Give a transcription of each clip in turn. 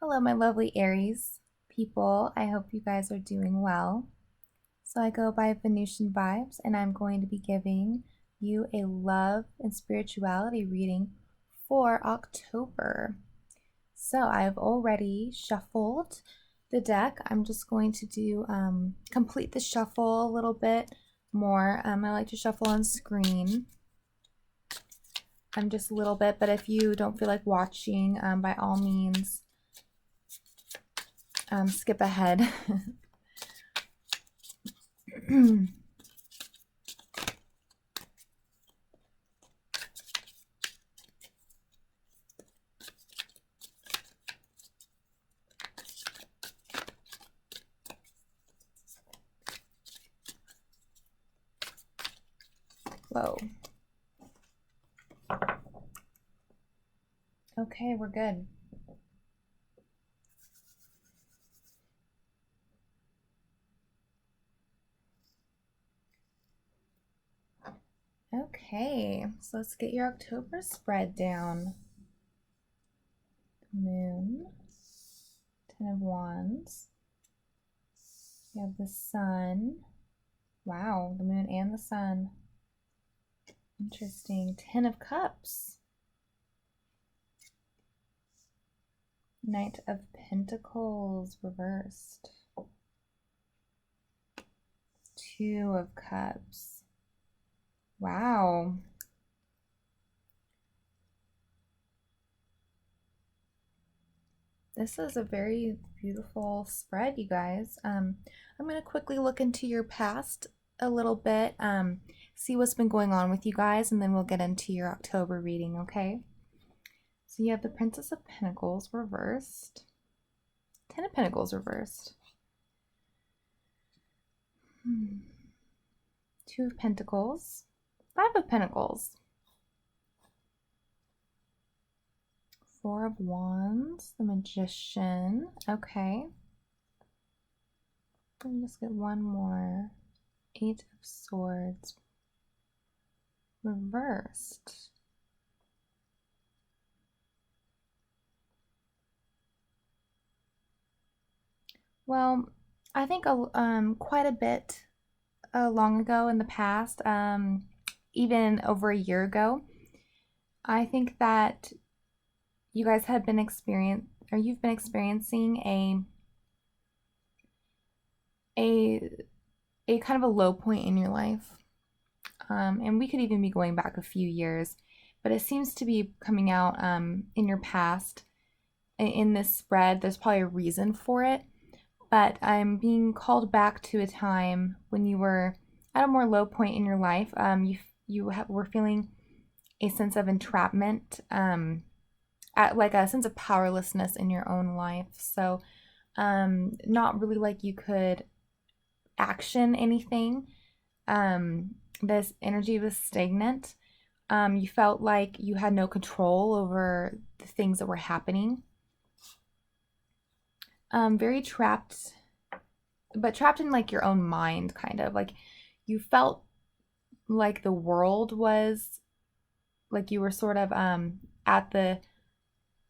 Hello, my lovely Aries people. I hope you guys are doing well. So, I go by Venusian Vibes, and I'm going to be giving you a love and spirituality reading for October. So, I've already shuffled the deck. I'm just going to do complete the shuffle a little bit more. I like to shuffle on screen. Just a little bit, but if you don't feel like watching, by all means, skip ahead. Whoa. Okay, we're good. Okay, so let's get your October spread down. Moon, Ten of Wands. You have the Sun. Wow, the Moon and the Sun. Interesting. Ten of Cups. Knight of Pentacles reversed. Two of Cups. Wow. This is a very beautiful spread, you guys. I'm going to quickly look into your past a little bit, see what's been going on with you guys, and then we'll get into your October reading, okay? So you have the Princess of Pentacles reversed, Ten of Pentacles reversed, Two of Pentacles, Five of Pentacles, Four of Wands, the Magician. Okay. Let me just get one more. Eight of Swords reversed. Well, I think quite a bit long ago in the past, even over a year ago, I think that you guys had been you've been experiencing a kind of a low point in your life. And we could even be going back a few years, but it seems to be coming out in your past. In this spread, there's probably a reason for it, but I'm being called back to a time when you were at a more low point in your life. You were feeling a sense of entrapment, like a sense of powerlessness in your own life. So, not really like you could action anything. This energy was stagnant. You felt like you had no control over the things that were happening. Very trapped, but trapped in like your own mind, kind of like you felt like the world was like you were sort of at the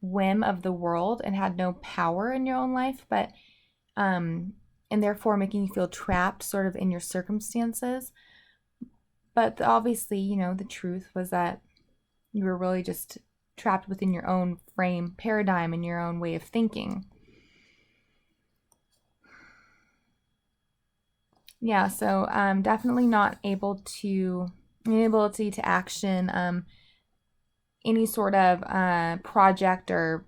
whim of the world and had no power in your own life, but and therefore making you feel trapped sort of in your circumstances. But obviously, the truth was that you were really just trapped within your own frame paradigm and your own way of thinking. Yeah, so definitely not able to inability to action any sort of project or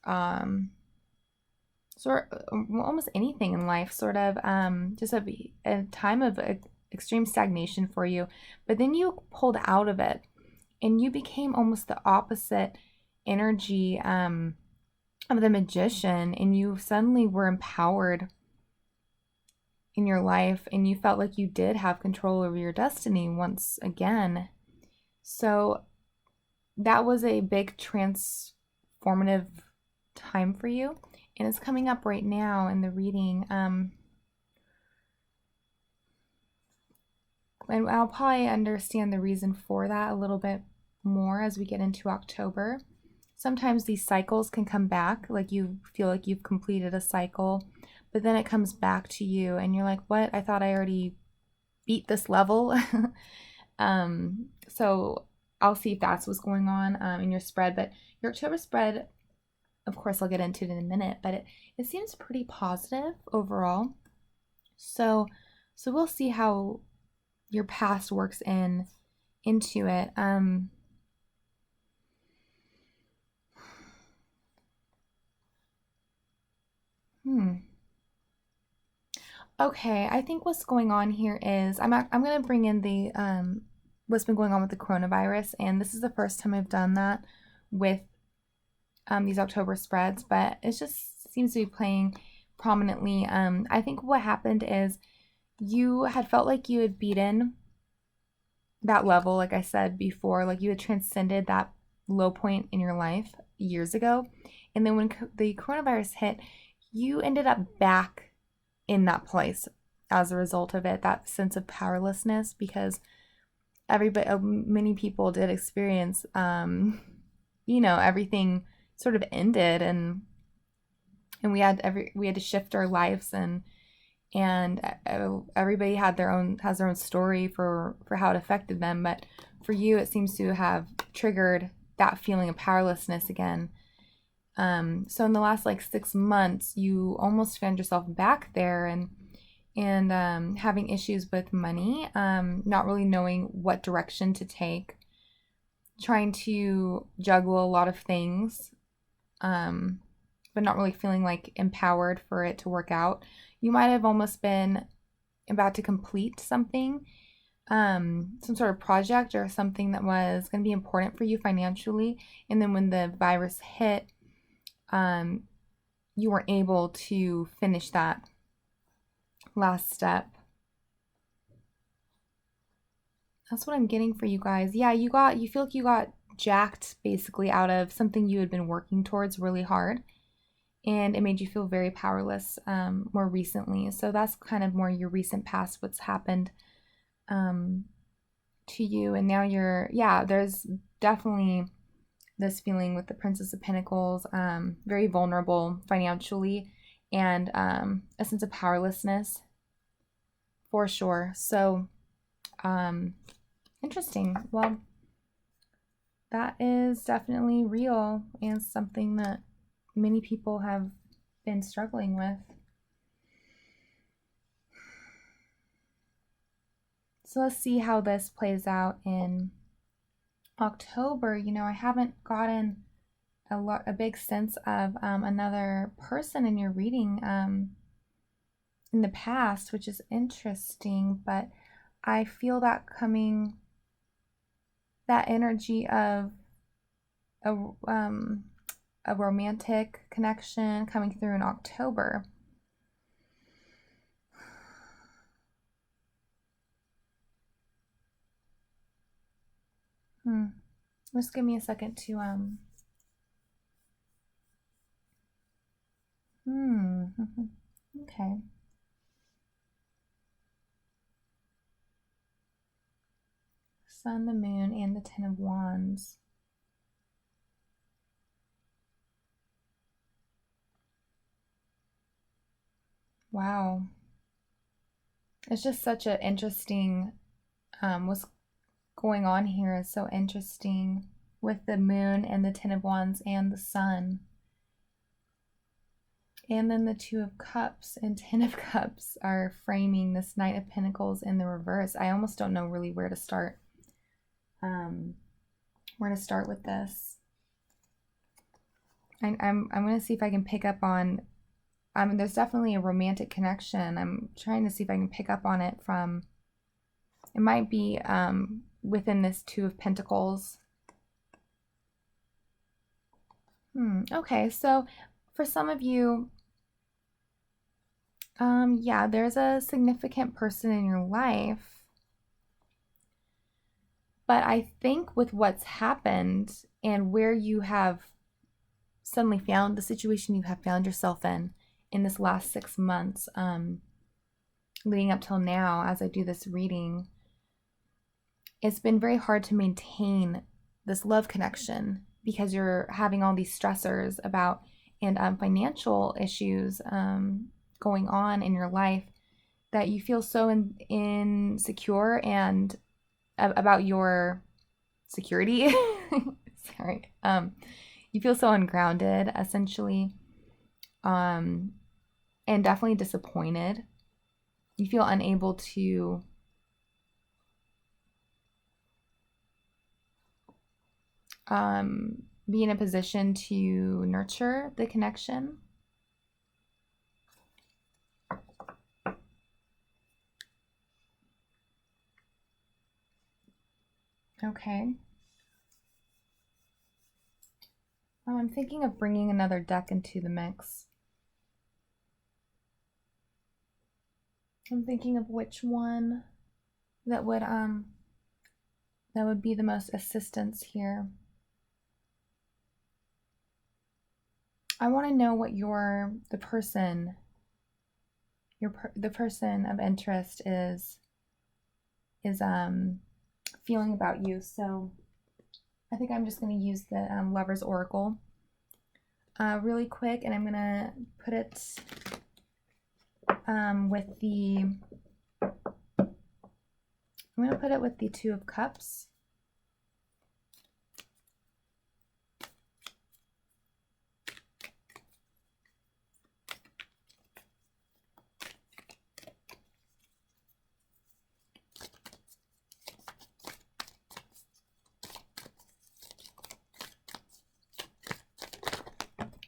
almost anything in life, sort of just a time of extreme stagnation for you. But then you pulled out of it and you became almost the opposite energy of the Magician, and you suddenly were empowered in your life and you felt like you did have control over your destiny once again. So that was a big transformative time for you, and it's coming up right now in the reading. And I'll probably understand the reason for that a little bit more as we get into October. sometimes these cycles can come back, like you feel like you've completed a cycle, but then it comes back to you and you're like, what? I thought I already beat this level. So I'll see if that's what's going on in your spread. But your October spread, of course, I'll get into it in a minute, but it seems pretty positive overall. So we'll see how your past works into it. Okay, I think what's going on here is I'm going to bring in the what's been going on with the coronavirus, and this is the first time I've done that with these October spreads, but it just seems to be playing prominently. I think what happened is you had felt like you had beaten that level, like I said before, like you had transcended that low point in your life years ago, and then when the coronavirus hit, you ended up back in that place as a result of it, that sense of powerlessness, because many people did experience, everything sort of ended, and we had to shift our lives, and everybody has their own story for how it affected them. But for you, it seems to have triggered that feeling of powerlessness again. So in the last like 6 months, you almost found yourself back there, and having issues with money, not really knowing what direction to take, trying to juggle a lot of things, but not really feeling like empowered for it to work out. You might have almost been about to complete something, some sort of project or something that was going to be important for you financially, and then when the virus hit, you weren't able to finish that last step. That's what I'm getting for you guys. Yeah, you feel like you got jacked basically out of something you had been working towards really hard, and it made you feel very powerless more recently. So that's kind of more your recent past, what's happened to you. And now there's definitely this feeling with the Princess of Pentacles, very vulnerable financially, and a sense of powerlessness for sure. So interesting. Well, that is definitely real and something that many people have been struggling with. So let's see how this plays out in October. I haven't gotten a big sense of another person in your reading in the past, which is interesting, but I feel that energy of a romantic connection coming through in October. Just give me a second to okay. Sun, the Moon, and the Ten of Wands. Wow. It's just such an interesting, what's going on here is so interesting with the Moon and the Ten of Wands and the Sun. And then the Two of Cups and Ten of Cups are framing this Knight of Pentacles in the reverse. I almost don't know really where to start. Where to start with this. I'm going to see if I can pick up on, there's definitely a romantic connection. I'm trying to see if I can pick up on it from, it might be within this Two of Pentacles. Okay, so for some of you, there's a significant person in your life. But I think with what's happened and where you have suddenly found the situation you have found yourself in this last 6 months, leading up till now, as I do this reading, it's been very hard to maintain this love connection because you're having all these stressors about and financial issues going on in your life, that you feel so insecure and about your security. Sorry. You feel so ungrounded, essentially, and definitely disappointed. You feel unable to be in a position to nurture the connection. Okay. I'm thinking of bringing another deck into the mix. I'm thinking of which one that would be the most assistance here. I want to know what the person of interest is feeling about you. So I think I'm just going to use the Lover's Oracle really quick, and I'm going to put it with the Two of Cups.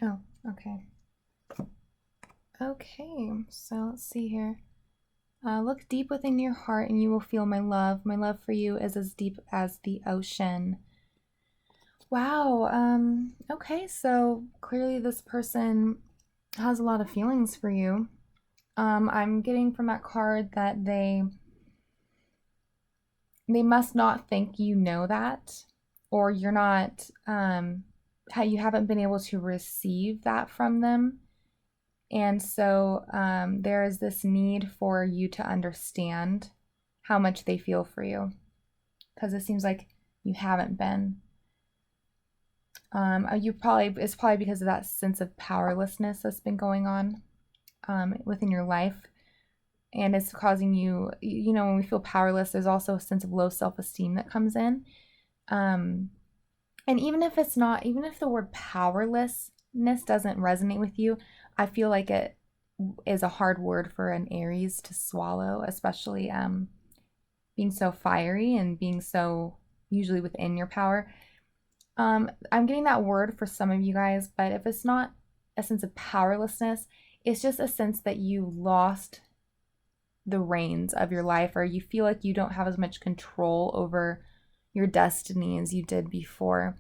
Oh, okay. Okay, so let's see here. Look deep within your heart and you will feel my love. My love for you is as deep as the ocean. Wow. Okay, so clearly this person has a lot of feelings for you. I'm getting from that card that they must not think you know that, or you're not, you haven't been able to receive that from them. And so there is this need for you to understand how much they feel for you, because it seems like you haven't been. It's probably because of that sense of powerlessness that's been going on within your life, and it's causing you. When we feel powerless, there's also a sense of low self-esteem that comes in. And even if the word powerlessness doesn't resonate with you, I feel like it is a hard word for an Aries to swallow, especially being so fiery and being so usually within your power. I'm getting that word for some of you guys, but if it's not a sense of powerlessness, it's just a sense that you lost the reins of your life, or you feel like you don't have as much control over your destiny as you did before.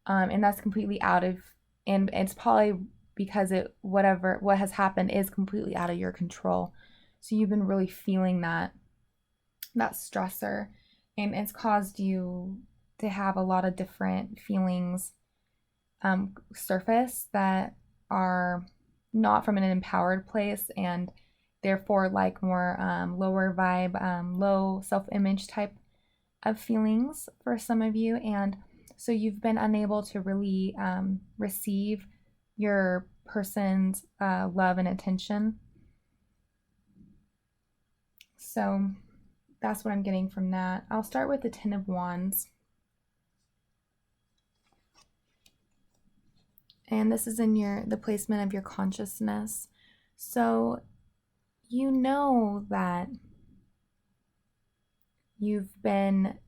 And that's completely and it's probably because what has happened is completely out of your control. So you've been really feeling that stressor, and it's caused you to have a lot of different feelings surface that are not from an empowered place, and therefore like more lower vibe, low self-image type of feelings for some of you. And so you've been unable to really receive your person's love and attention. So that's what I'm getting from that. I'll start with the Ten of Wands. And this is in the placement of your consciousness. So you know that you've been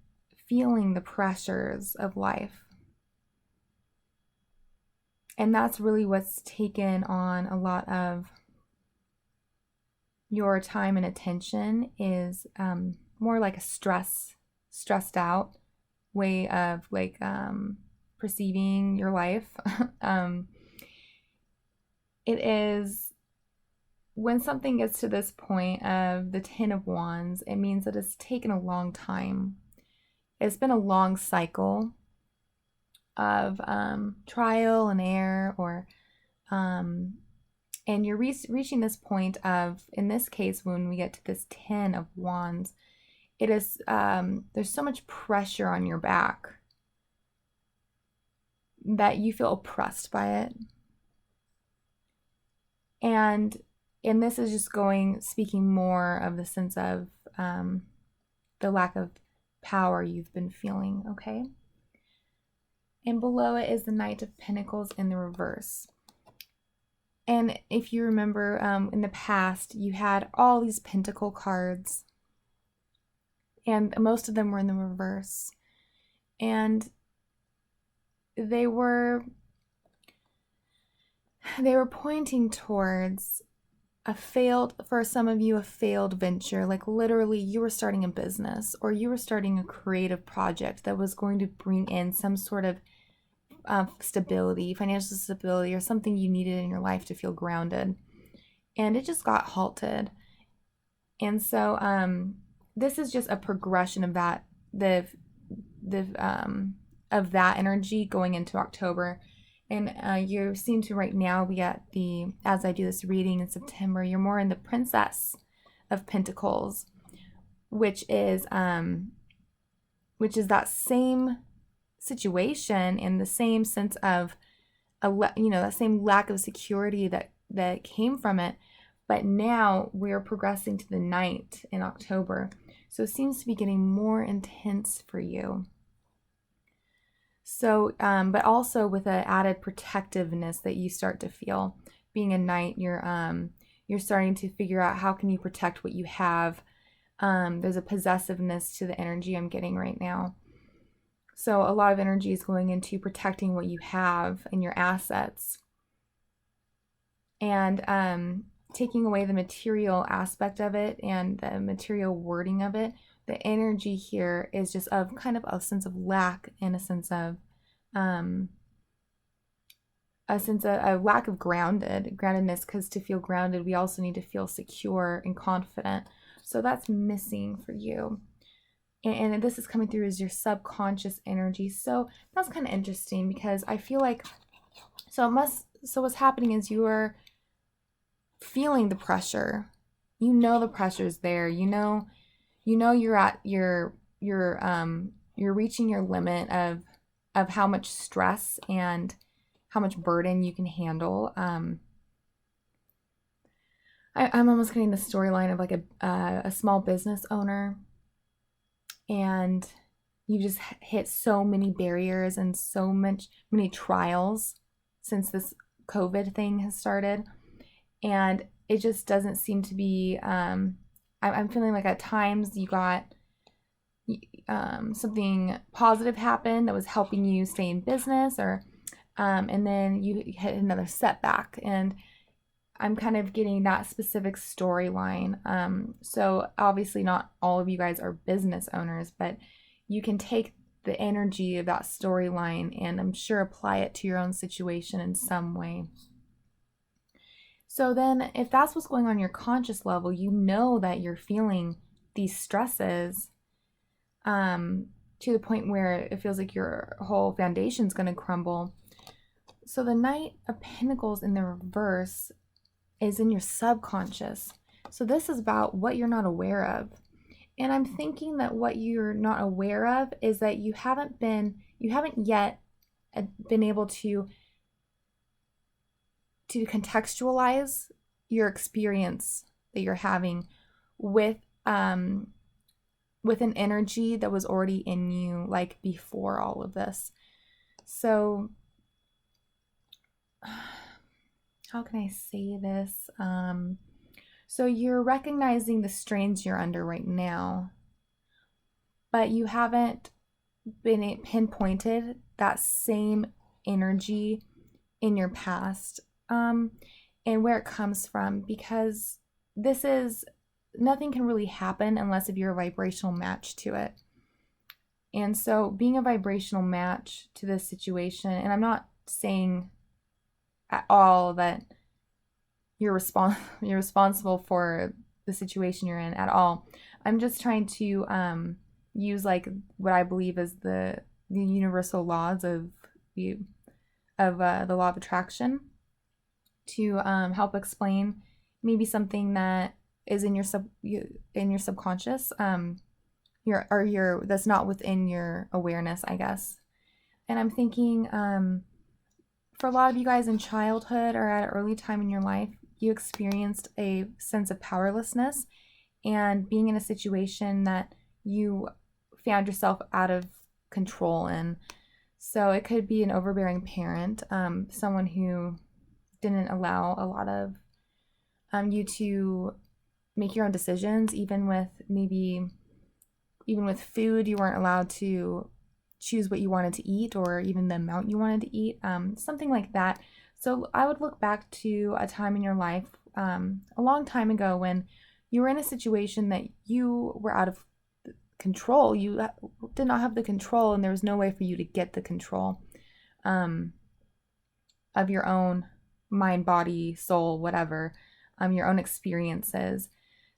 feeling the pressures of life. And that's really what's taken on a lot of your time and attention, is more like a stressed out way of perceiving your life. It is, when something gets to this point of the Ten of Wands, it means that it's taken a long time. It's been a long cycle of trial and error, or and you're reaching this point of, in this case, when we get to this Ten of Wands, it is there's so much pressure on your back that you feel oppressed by it. And this is just speaking more of the sense of the lack of power you've been feeling, okay? And below it is the Knight of Pentacles in the reverse. And if you remember, in the past, you had all these pentacle cards, and most of them were in the reverse. And they were pointing towards for some of you, a failed venture. Like literally you were starting a business, or you were starting a creative project that was going to bring in some sort of stability, financial stability, or something you needed in your life to feel grounded. And it just got halted. And so this is just a progression of that, of that energy going into October. And you seem to right now be at as I do this reading in September, you're more in the Princess of Pentacles, which is that same situation and the same sense of that same lack of security that came from it. But now we're progressing to the Knight in October. So it seems to be getting more intense for you. So, but also with an added protectiveness that you start to feel. Being a Knight, you're starting to figure out how can you protect what you have. There's a possessiveness to the energy I'm getting right now. So a lot of energy is going into protecting what you have and your assets. And taking away the material aspect of it and the material wording of it, the energy here is just of kind of a sense of lack and a sense of a lack of groundedness, because to feel grounded, we also need to feel secure and confident. So that's missing for you. And this is coming through as your subconscious energy. So that's kind of interesting, because I feel like, so what's happening is you are feeling the pressure. You know the pressure's there. You know you're at you're reaching your limit of how much stress and how much burden you can handle. I'm almost getting the storyline of like a small business owner, and you just hit so many barriers and so many trials since this COVID thing has started. And it just doesn't seem to be, I'm feeling like at times you got something positive happen that was helping you stay in business, or and then you hit another setback. And I'm kind of getting that specific storyline. So obviously not all of you guys are business owners, but you can take the energy of that storyline and I'm sure apply it to your own situation in some way. So then if that's what's going on your conscious level, you know that you're feeling these stresses to the point where it feels like your whole foundation's going to crumble. So the Knight of Pentacles in the reverse is in your subconscious. So this is about what you're not aware of. And I'm thinking that what you're not aware of is that you haven't yet been able to contextualize your experience that you're having with an energy that was already in you, like before all of this. So how can I say this? So you're recognizing the strains you're under right now, but you haven't been pinpointed that same energy in your past, and where it comes from, because nothing can really happen unless if you're a vibrational match to it. And so being a vibrational match to this situation, and I'm not saying at all that you're responsible for the situation you're in at all. I'm just trying to use like what I believe is the universal laws of the law of attraction to help explain maybe something that is in your subconscious, that's not within your awareness, I guess. And I'm thinking for a lot of you guys in childhood or at an early time in your life, you experienced a sense of powerlessness and being in a situation that you found yourself out of control in. So it could be an overbearing parent, someone who didn't allow a lot of you to make your own decisions, even with food, you weren't allowed to choose what you wanted to eat or even the amount you wanted to eat, something like that. So I would look back to a time in your life, a long time ago, when you were in a situation that you were out of control. You did not have the control, and there was no way for you to get the control of your own mind, body, soul, whatever, your own experiences.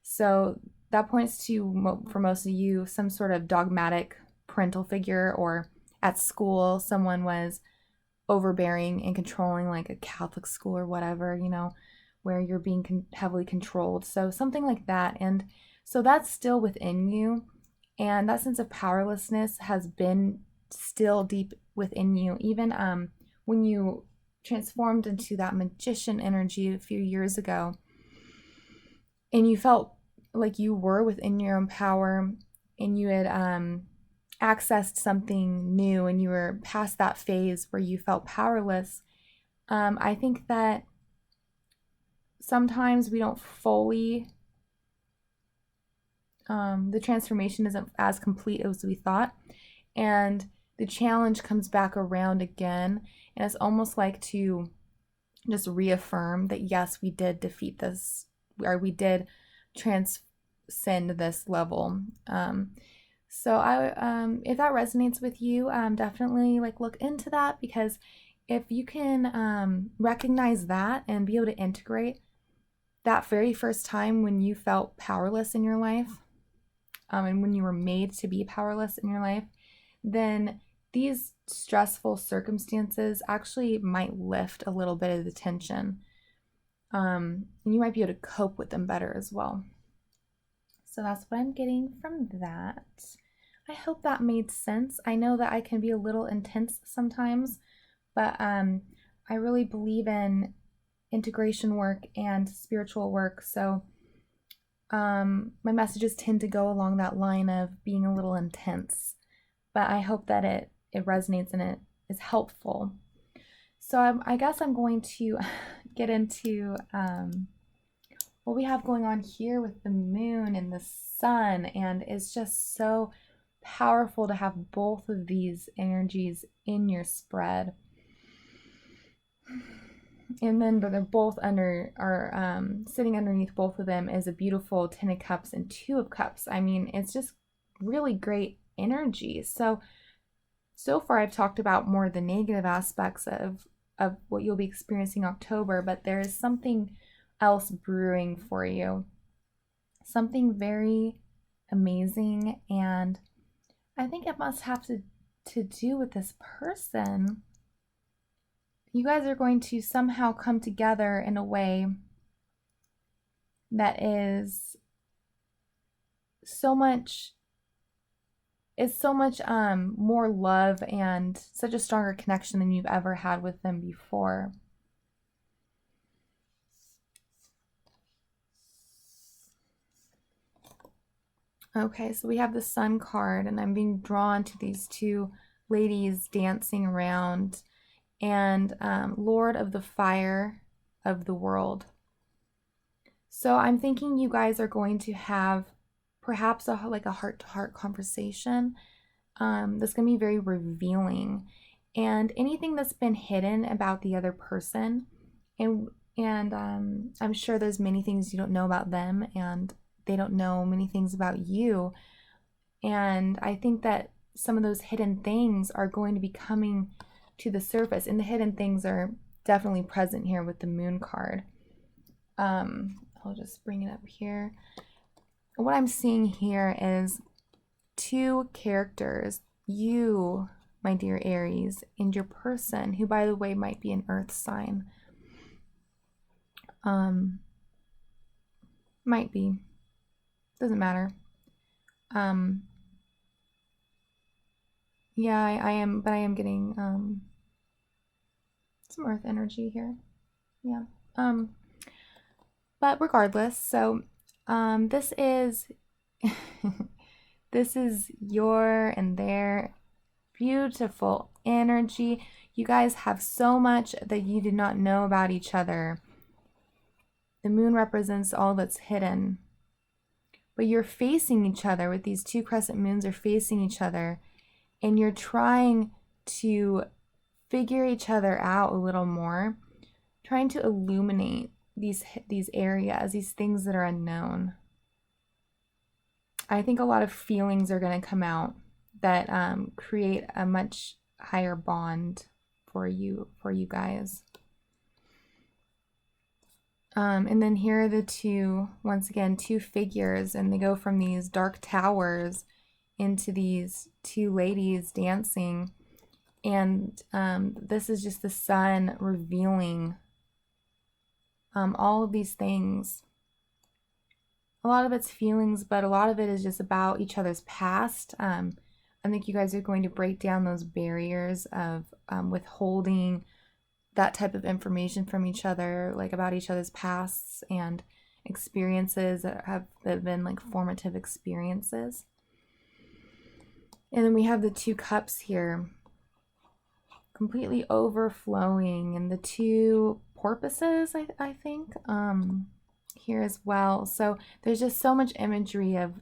So that points to, for most of you, some sort of dogmatic parental figure, or at school, someone was overbearing and controlling, like a Catholic school or whatever, where you're being heavily controlled. So something like that. And so that's still within you. And that sense of powerlessness has been still deep within you. Even when you transformed into that magician energy a few years ago, and you felt like you were within your own power, and you had accessed something new, and you were past that phase where you felt powerless. I think that sometimes we don't fully, the transformation isn't as complete as we thought, and the challenge comes back around again, and it's almost like to just reaffirm that yes, we did defeat this, or we did transcend this level. So if that resonates with you, definitely look into that, because if you can recognize that and be able to integrate that very first time when you felt powerless in your life, and when you were made to be powerless in your life, then these stressful circumstances actually might lift a little bit of the tension. And you might be able to cope with them better as well. So that's what I'm getting from that. I hope that made sense. I know that I can be a little intense sometimes, but I really believe in integration work and spiritual work. So my messages tend to go along that line of being a little intense, but I hope that it resonates and it is helpful. So I guess I'm going to get into what we have going on here with the moon and the sun, and it's just so powerful to have both of these energies in your spread. And then they're both sitting underneath both of them is a beautiful 10 of Cups and 2 of Cups. I mean, it's just really great energy. So far I've talked about more the negative aspects of what you'll be experiencing October, but there is something else brewing for you. Something very amazing, and I think it must have to do with this person. You guys are going to somehow come together in a way that is so much more love and such a stronger connection than you've ever had with them before. Okay, so we have the Sun card, and I'm being drawn to these two ladies dancing around, and Lord of the Fire of the World. So I'm thinking you guys are going to have perhaps a heart-to-heart conversation that's going to be very revealing, and anything that's been hidden about the other person, and I'm sure there's many things you don't know about them, and they don't know many things about you. And I think that some of those hidden things are going to be coming to the surface, and the hidden things are definitely present here with the Moon card. I'll just bring it up here. What I'm seeing here is two characters, you, my dear Aries, and your person, who, by the way, might be an earth sign. Might be. Doesn't matter. Yeah, I am getting some earth energy here. Yeah. But regardless, so this is this is your and their beautiful energy. You guys have so much that you did not know about each other. The moon represents all that's hidden. But you're facing each other with these two crescent moons are facing each other, and you're trying to figure each other out a little more, trying to illuminate these areas, these things that are unknown. I think a lot of feelings are going to come out that create a much higher bond for you guys. And then here are the two, once again, two figures, and they go from these dark towers into these two ladies dancing. And this is just the sun revealing all of these things. A lot of it's feelings, but a lot of it is just about each other's past. I think you guys are going to break down those barriers of withholding that type of information from each other, like about each other's pasts and experiences that have been like formative experiences. And then we have the two cups here, completely overflowing, and the two porpoises, I think, here as well. So there's just so much imagery of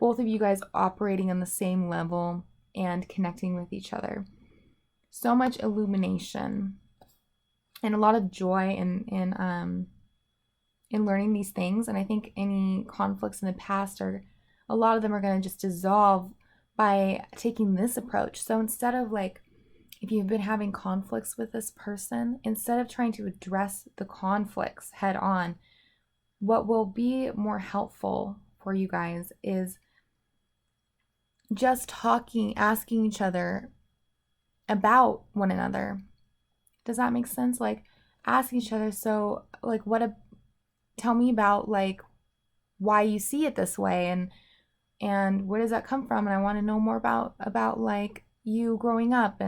both of you guys operating on the same level and connecting with each other. So much illumination and a lot of joy in learning these things. And I think any conflicts in the past a lot of them are going to just dissolve by taking this approach. So instead of like, if you've been having conflicts with this person, instead of trying to address the conflicts head on, what will be more helpful for you guys is just talking, asking each other about one another. Does that make sense? Like asking each other, so like tell me about like why you see it this way, and where does that come from, and I want to know more about like you growing up,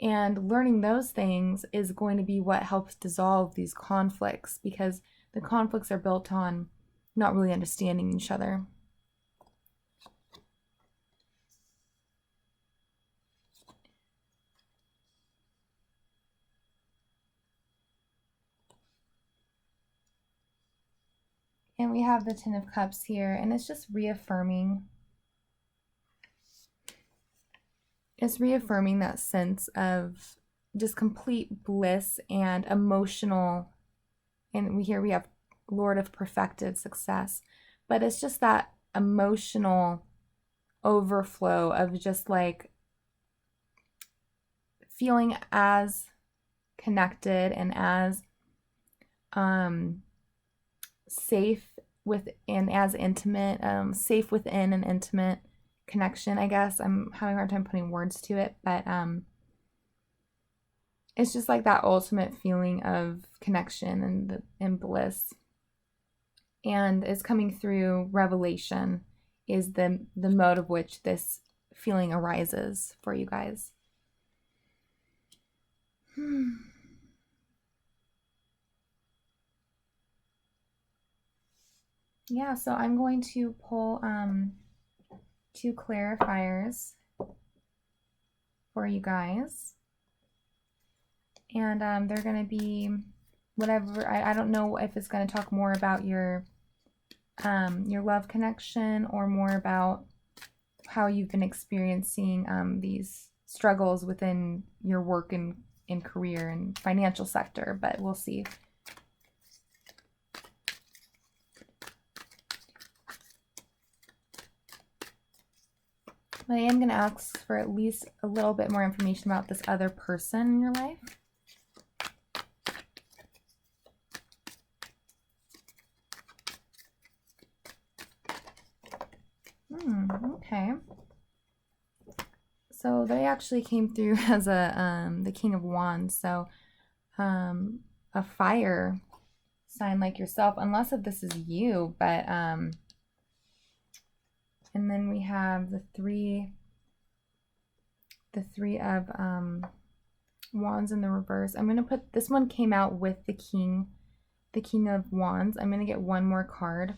and learning those things is going to be what helps dissolve these conflicts, because the conflicts are built on not really understanding each other. And we have the Ten of Cups here, and it's just reaffirming. It's reaffirming that sense of just complete bliss and emotional, and we have Lord of Perfected Success, but it's just that emotional overflow of just like feeling as connected and as safe within, as intimate, safe within an intimate connection, I guess. I'm having a hard time putting words to it, but it's just like that ultimate feeling of connection and bliss. And it's coming through revelation is the mode of which this feeling arises for you guys. Yeah, so I'm going to pull two clarifiers for you guys. And they're going to be whatever, I don't know if it's going to talk more about your love connection or more about how you've been experiencing these struggles within your work and career and financial sector, but we'll see. But I am going to ask for at least a little bit more information about this other person in your life. Okay. So they actually came through as the King of Wands, so a fire sign like yourself, unless if this is you, but and then we have the the Three of Wands in the reverse. I'm going to put, this one came out with the King of Wands. I'm going to get one more card.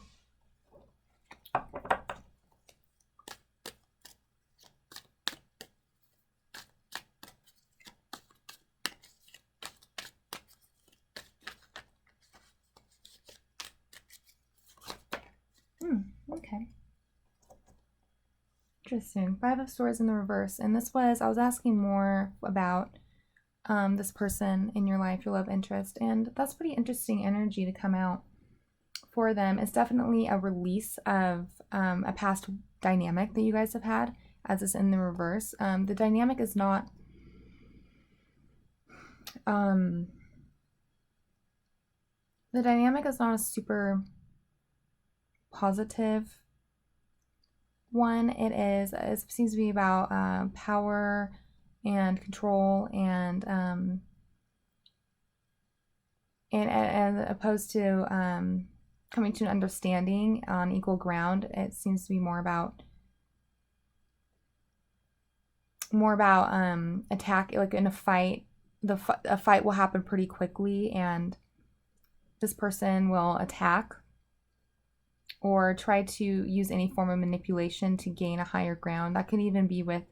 Okay. Interesting. Five of Swords in the reverse. And this was, I was asking more about this person in your life, your love interest. And that's pretty interesting energy to come out for them. It's definitely a release of a past dynamic that you guys have had, as is in the reverse. The dynamic is not... the dynamic is not a super positive one. It seems to be about power and control, and opposed to coming to an understanding on equal ground. It seems to be more about attack, like in a fight. A fight will happen pretty quickly, and this person will attack or try to use any form of manipulation to gain a higher ground. That could even be with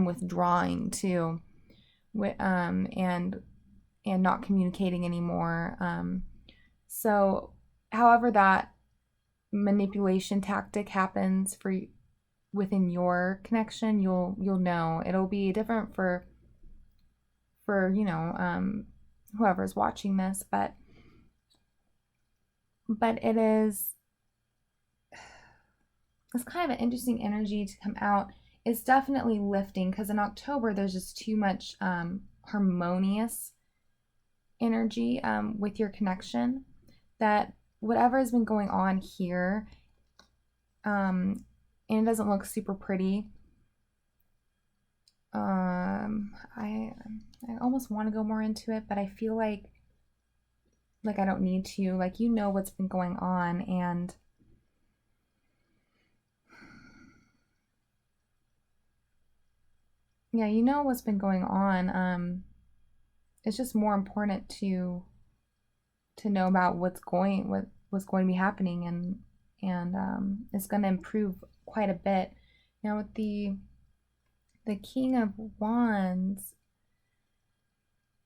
withdrawing too, and not communicating anymore. So however that manipulation tactic happens within your connection, you'll know. It'll be different for whoever's watching this, but it's kind of an interesting energy to come out. It's definitely lifting, because in October there's just too much harmonious energy with your connection, that whatever has been going on here, and it doesn't look super pretty. I almost want to go more into it, but I feel like I don't need to. Like, you know what's been going on, and yeah, you know what's been going on. It's just more important to know about what's going to be happening, and it's going to improve quite a bit. Now with the King of Wands,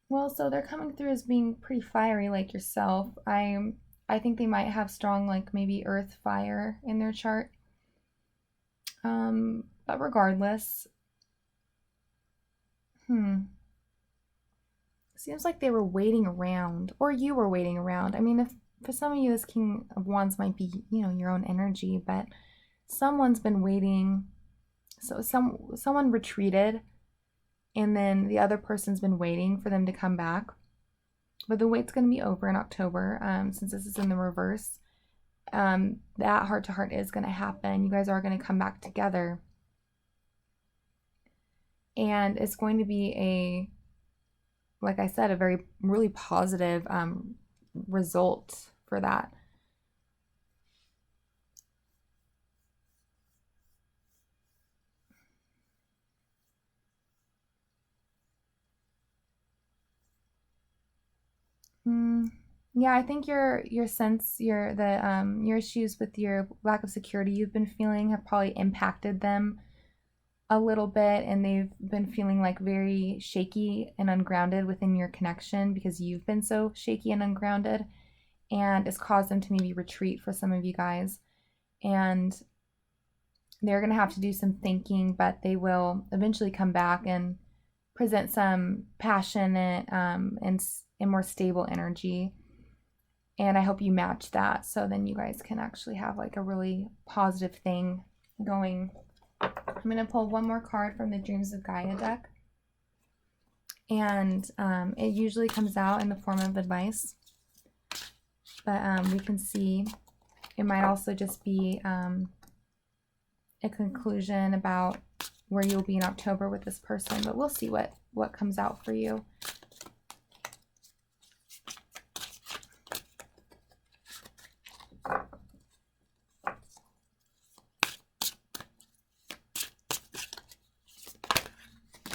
well, so they're coming through as being pretty fiery, like yourself. I think they might have strong, like maybe earth fire in their chart. But regardless, seems like they were waiting around, or you were waiting around. I mean, if for some of you this King of Wands might be, your own energy, but someone's been waiting. So someone retreated, and then the other person's been waiting for them to come back. But the wait's going to be over in October, since this is in the reverse. That heart-to-heart is going to happen. You guys are going to come back together. And it's going to be like I said, a really positive result for that. Yeah, I think your issues with your lack of security you've been feeling have probably impacted them a little bit, and they've been feeling like very shaky and ungrounded within your connection because you've been so shaky and ungrounded, and it's caused them to maybe retreat for some of you guys. And they're going to have to do some thinking, but they will eventually come back and present some passionate and more stable energy. And I hope you match that, so then you guys can actually have like a really positive thing going. I'm going to pull one more card from the Dreams of Gaia deck. And it usually comes out in the form of advice. But we can see it might also just be a conclusion about where you'll be in October with this person. But we'll see what comes out for you.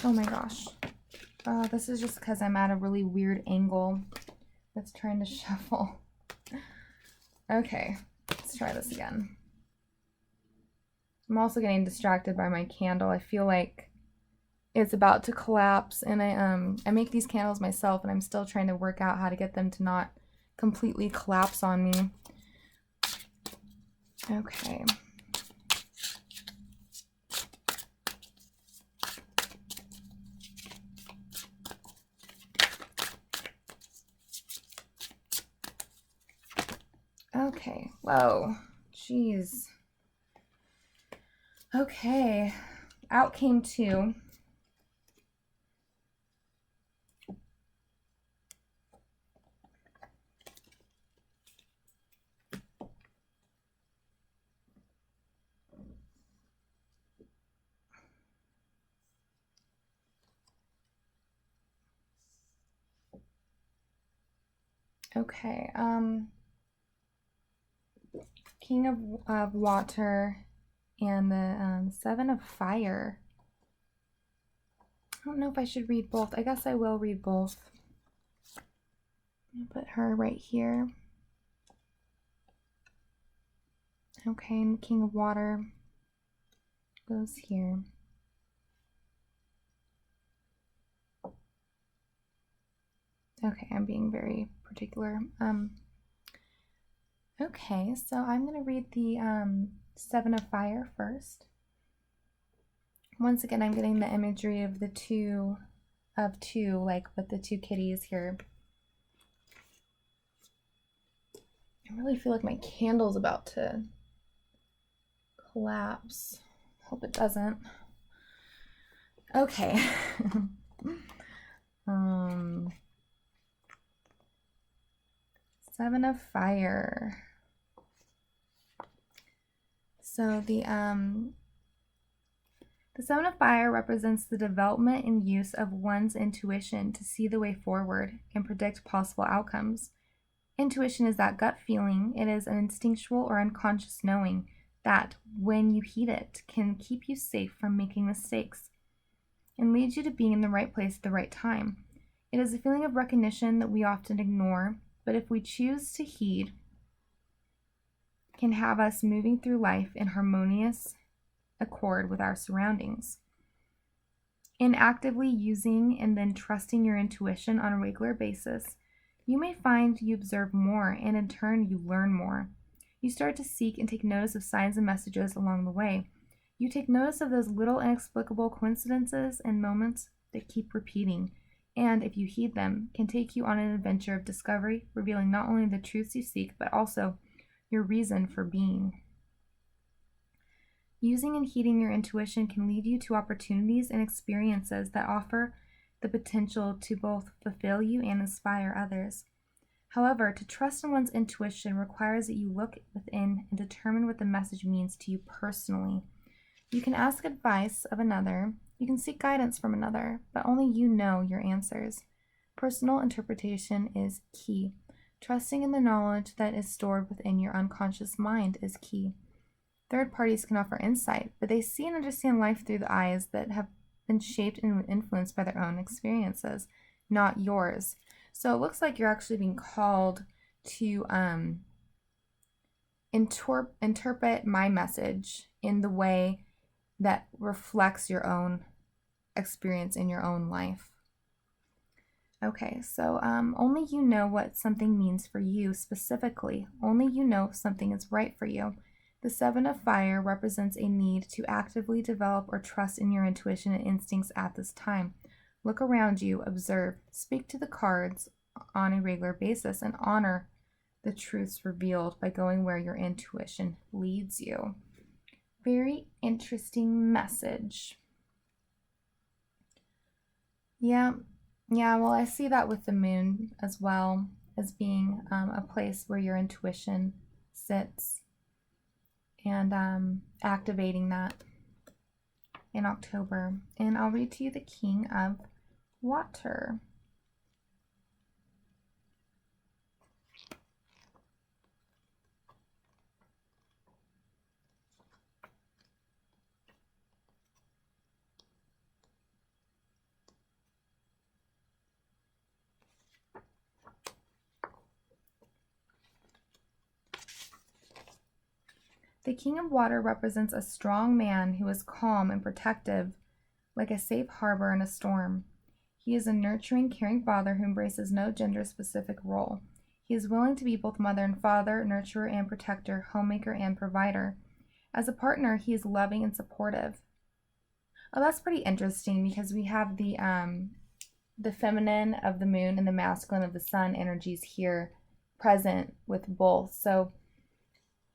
Oh my gosh. This is just because I'm at a really weird angle that's trying to shuffle. Okay, let's try this again. I'm also getting distracted by my candle. I feel like it's about to collapse, and I make these candles myself, and I'm still trying to work out how to get them to not completely collapse on me. Okay. Okay, whoa, jeez. Okay, out came 2. Okay, King of Water and the 7 of Fire. I don't know if I should read both. I guess I will read both. I'll put her right here. Okay, and the King of Water goes here. Okay, I'm being very particular. Okay, so I'm going to read the 7 of Fire first. Once again, I'm getting the imagery of the 2 of 2, like with the 2 kitties here. I really feel like my candle's about to collapse. Hope it doesn't. Okay. 7 of Fire. So the 7 of Fire represents the development and use of one's intuition to see the way forward and predict possible outcomes. Intuition is that gut feeling. It is an instinctual or unconscious knowing that, when you heed it, can keep you safe from making mistakes and leads you to being in the right place at the right time. It is a feeling of recognition that we often ignore, but if we choose to heed, can have us moving through life in harmonious accord with our surroundings. In actively using and then trusting your intuition on a regular basis, you may find you observe more, and in turn you learn more. You start to seek and take notice of signs and messages along the way. You take notice of those little inexplicable coincidences and moments that keep repeating, and if you heed them, can take you on an adventure of discovery, revealing not only the truths you seek, but also your reason for being. Using and heeding your intuition can lead you to opportunities and experiences that offer the potential to both fulfill you and inspire others. However, to trust in one's intuition requires that you look within and determine what the message means to you personally. You can ask advice of another, you can seek guidance from another, but only you know your answers. Personal interpretation is key. Trusting in the knowledge that is stored within your unconscious mind is key. Third parties can offer insight, but they see and understand life through the eyes that have been shaped and influenced by their own experiences, not yours. So it looks like you're actually being called to interpret my message in the way that reflects your own experience in your own life. Okay, so only you know what something means for you specifically. Only you know if something is right for you. The 7 of Fire represents a need to actively develop or trust in your intuition and instincts at this time. Look around you, observe, speak to the cards on a regular basis, and honor the truths revealed by going where your intuition leads you. Very interesting message. Yeah, well, I see that with the moon as well, as being a place where your intuition sits, and activating that in October. And I'll read to you the King of Water. The King of Water represents a strong man who is calm and protective, like a safe harbor in a storm. He is a nurturing, caring father who embraces no gender-specific role. He is willing to be both mother and father, nurturer and protector, homemaker and provider. As a partner, he is loving and supportive. Oh, that's pretty interesting because we have the feminine of the moon and the masculine of the sun energies here present with both. So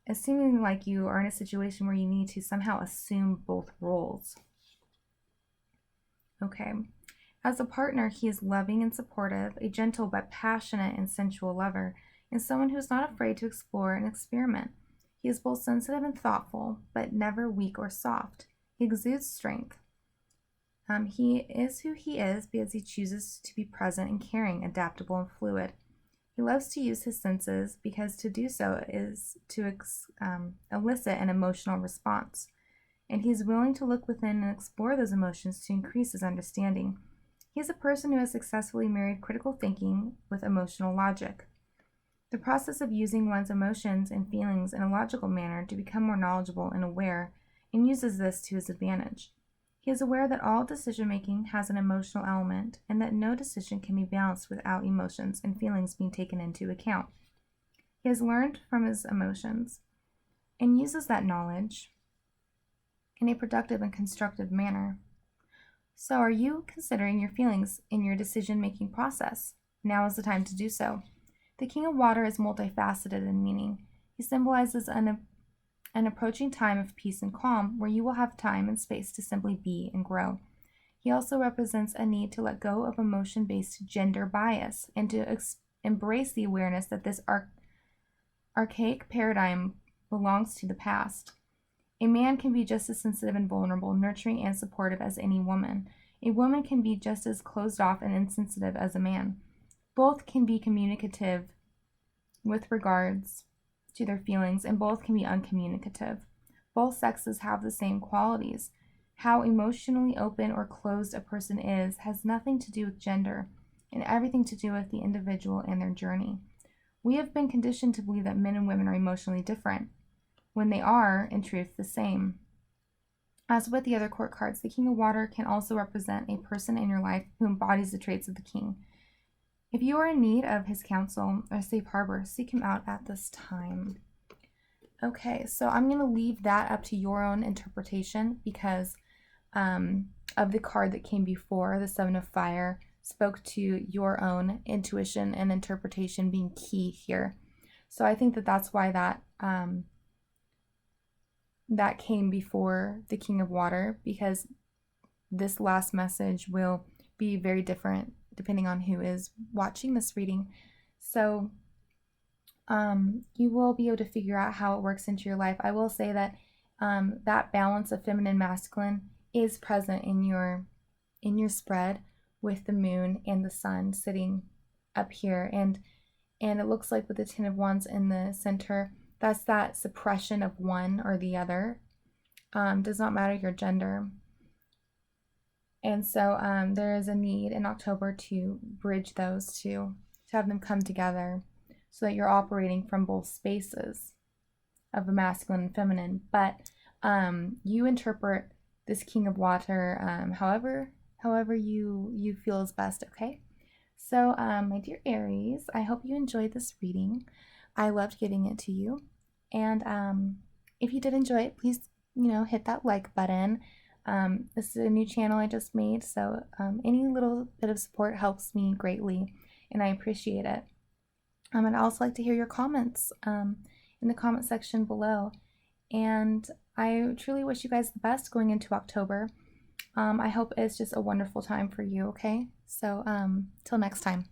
it's seeming like you are in a situation where you need to somehow assume both roles. Okay. As a partner, he is loving and supportive, a gentle but passionate and sensual lover, and someone who is not afraid to explore and experiment. He is both sensitive and thoughtful, but never weak or soft. He exudes strength. He is who he is because he chooses to be present and caring, adaptable and fluid. He loves to use his senses because to do so is to elicit an emotional response. And he is willing to look within and explore those emotions to increase his understanding. He is a person who has successfully married critical thinking with emotional logic. The process of using one's emotions and feelings in a logical manner to become more knowledgeable and aware, and uses this to his advantage. He is aware that all decision-making has an emotional element, and that no decision can be balanced without emotions and feelings being taken into account. He has learned from his emotions, and uses that knowledge in a productive and constructive manner. So are you considering your feelings in your decision-making process? Now is the time to do so. The King of Water is multifaceted in meaning. He symbolizes an approaching time of peace and calm where you will have time and space to simply be and grow. He also represents a need to let go of emotion-based gender bias and to embrace the awareness that this archaic paradigm belongs to the past. A man can be just as sensitive and vulnerable, nurturing and supportive as any woman. A woman can be just as closed off and insensitive as a man. Both can be communicative with regards to their feelings, and both can be uncommunicative. Both sexes have the same qualities. How emotionally open or closed a person is has nothing to do with gender, and everything to do with the individual and their journey. We have been conditioned to believe that men and women are emotionally different, when they are, in truth, the same. As with the other court cards, the King of Water can also represent a person in your life who embodies the traits of the king. If you are in need of his counsel or safe harbor, seek him out at this time. Okay, so I'm going to leave that up to your own interpretation because of the card that came before, the Seven of Fire, spoke to your own intuition and interpretation being key here. So I think that that's why that came before the King of Water, because this last message will be very different depending on who is watching this reading. So you will be able to figure out how it works into your life. I will say that that balance of feminine masculine is present in your spread with the moon and the sun sitting up here, and it looks like with the Ten of Wands in the center, that's that suppression of one or the other. Does not matter your gender. And so there is a need in October to bridge those two, to have them come together so that you're operating from both spaces of the masculine and feminine. But you interpret this King of Water however you feel is best, okay? So my dear Aries, I hope you enjoyed this reading. I loved giving it to you. And if you did enjoy it, please, hit that like button. This is a new channel I just made, so any little bit of support helps me greatly, and I appreciate it. I'd also like to hear your comments in the comment section below, and I truly wish you guys the best going into October. I hope it's just a wonderful time for you, okay? So till next time.